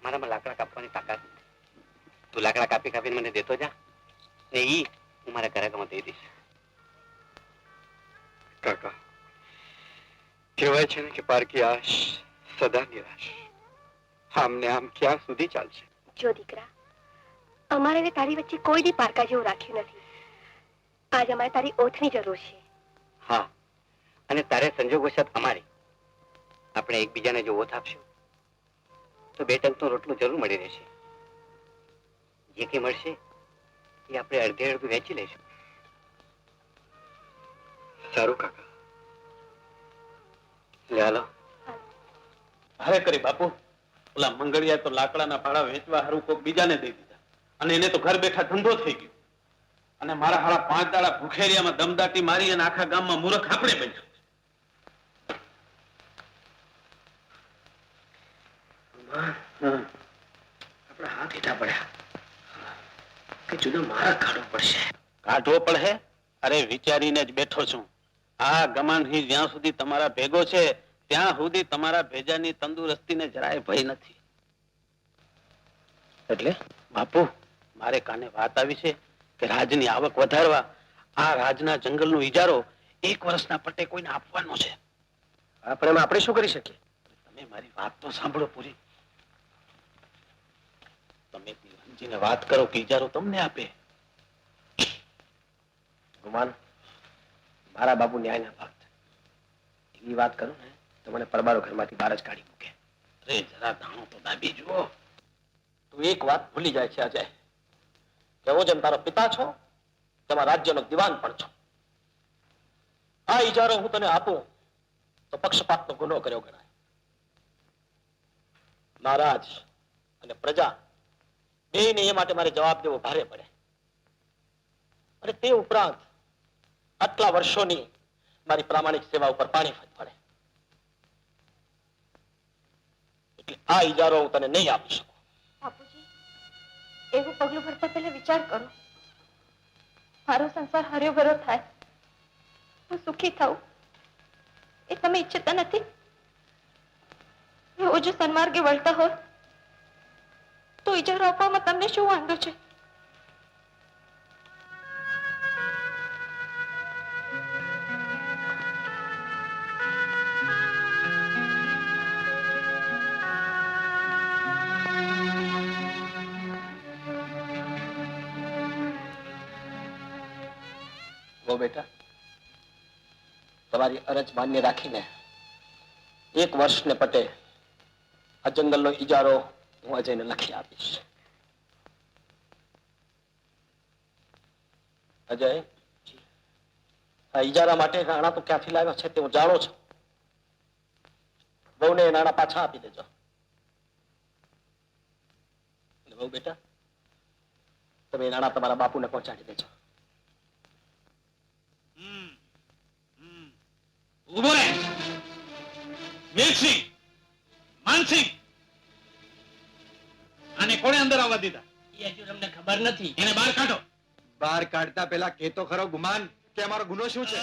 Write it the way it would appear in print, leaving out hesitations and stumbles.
મારામાં લાકડા કાપવાની તાકાત નથી. તું લાકડા કાપી કાપીને મને દેતો જા, ને ઈ હું મારા ઘરાકામાં દઈ દઈશ. કાકા, કહેવાય છે ને કે પારકી આશ સદા નિરાશ. આમને આમ ક્યાં સુધી ચાલશે? જો દીકરા, અમારે તારી વચ્ચે કોઈ દી પારકા જેવું રાખ્યું નથી. આજ અમારે તારી ઓથની જરૂર છે. હા, અને તારે સંજોગવશાત અમારી આપણે એકબીજાને જો ઓથ આપશું તો બે ટંકનો રોટલો જરૂર મળી રહેશે. જે કંઈ મળશે એ આપણે અડધે અડધું વેચી લઈશું. સારું કાકા. લે હાલો. અરે કરી બાપુ, ઓલા મંગળિયા તો લાકડાના ભાડા વેચવા હારું કોક બીજાને દઈ દીધા, અને એને તો ઘર બેઠા ધંધો થઈ ગયો. અને મારા હારા 5 દાડા ભૂખેરિયામાં દમદાટી મારી અને આખા ગામમાં મૂર્ખ આપણે બન્યા. આપણા હાથ હેઠા પડ્યા કે જુદો મારા કાઢવો પડશે. કાઢવો પડે? અરે વિચારીને જ બેઠો છું. આ ગમાણહી જ્યાં સુધી તમારા ભેગો છે ત્યાં સુધી તમારા ભેજાની તંદુરસ્તીને જરાય ભય નથી. એટલે બાપુ, મારે કાને વાત આવી છે કે રાજની આવક વધારવા આ રાજના જંગલનો ઇજારો 1 વર્ષના પટ્ટે કોઈને આપવાનો છે. આપણે શું કરી શકીએ? તમે મારી વાત તો સાંભળો પૂરી. તમે દિવાનજીને વાત કરો કે ઇજારો તમને આપે. ગુમાન, મારા બાપુ ન્યાયના ભક્ત. એવી વાત કરું ને તો મને પરબારો ઘરમાંથી બહાર જ કાઢી મૂકે. અરે જરા ધાણો તો દાબી જુઓ. તું એક વાત ભૂલી જાય છે અજય, કે હું જેમ તારો પિતા છો તેમાં રાજ્યનો દિવાન પણ છો. આ ઇજારો હું તને આપું તો પક્ષપાતનો ગુનો કર્યો ગણાય. મહારાજ અને પ્રજા બેયને એ માટે મારે જવાબ દેવો ભારે પડે. અને તે ઉપરાંત આટલા વર્ષોની મારી પ્રામાણિક સેવા ઉપર પાણી પડે. એટલે આ ઇજારો હું તને નહીં આપી શકું. બાપુજી, એવું પગલું ભરતા પહેલા વિચાર કરો. મારો સંસાર હર્યો ભરો થાય, હું સુખી થાઉં, એ તમે ઈચ્છતા નથી? એવો જો સન્માર્ગે વળતા હોય તો ઇજારો આપવામાં તમને શું વાંધો છે? બેટા, તમારી અરજ માન્ય રાખીને 1 વર્ષને પટે આ જંગલનો ઇજારો હું અજયને લખી આપીશ. અજય, આ ઇજારા માટે નાણાં તો ક્યાંથી લાવ્યો છે તે હું જાણું છું. બહુને એ નાણાં પાછા આપી દેજો. બહુ બેટા, તમે એ નાણાં તમારા બાપુને પહોંચાડી દેજો. ઉભો રહે. વેરસિંહ, માનસિંહ, આને કોણે અંદર આવવા દીધા? એ હજુ તમને ખબર નથી. એને બહાર કાઢો. બહાર કાઢતા પેલા કેતો ખરો ગુમાન કે અમારો ગુનો શું છે?